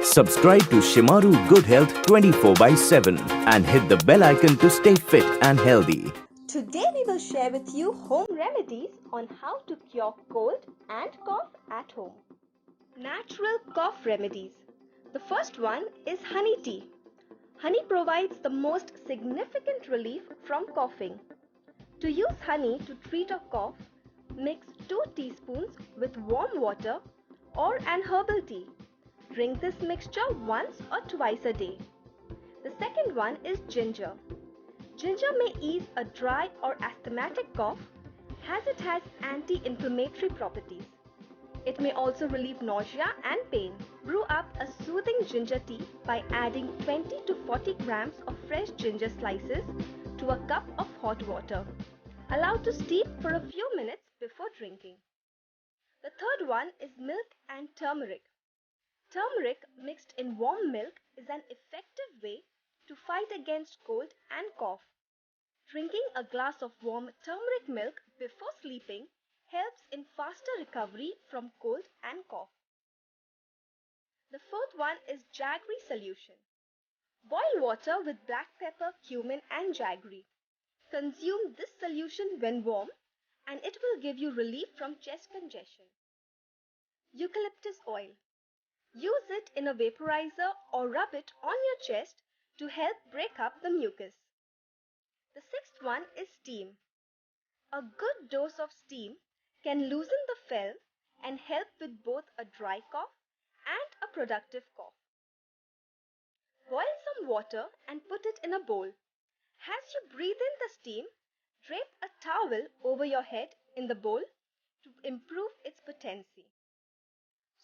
Subscribe to Shimaru Good Health 24/7 and hit the bell icon to stay fit and healthy. Today we will share with you home remedies on how to cure cold and cough at home. Natural cough remedies. The first one is honey tea. Honey provides the most significant relief from coughing. To use honey to treat a cough, mix 2 teaspoons with warm water or an herbal tea. Drink this mixture once or twice a day. The second one is ginger. Ginger may ease a dry or asthmatic cough as it has anti-inflammatory properties. It may also relieve nausea and pain. Brew up a soothing ginger tea by adding 20 to 40 grams of fresh ginger slices to a cup of hot water. Allow to steep for a few minutes before drinking. The third one is milk and turmeric. Turmeric mixed in warm milk is an effective way to fight against cold and cough. Drinking a glass of warm turmeric milk before sleeping helps in faster recovery from cold and cough. The fourth one is jaggery solution. Boil water with black pepper, cumin and jaggery. Consume this solution when warm and it will give you relief from chest congestion. Eucalyptus oil. Use it in a vaporizer or rub it on your chest to help break up the mucus. The sixth one is steam. A good dose of steam can loosen the phlegm and help with both a dry cough and a productive cough. Boil some water and put it in a bowl. As you breathe in the steam, drape a towel over your head in the bowl to improve its potency.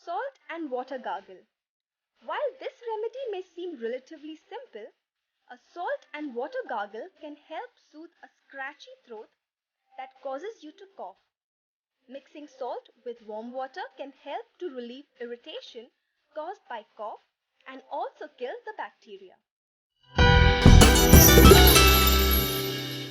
Salt and water gargle. While this remedy may seem relatively simple, a salt and water gargle can help soothe a scratchy throat that causes you to cough. Mixing salt with warm water can help to relieve irritation caused by cough and also kill the bacteria.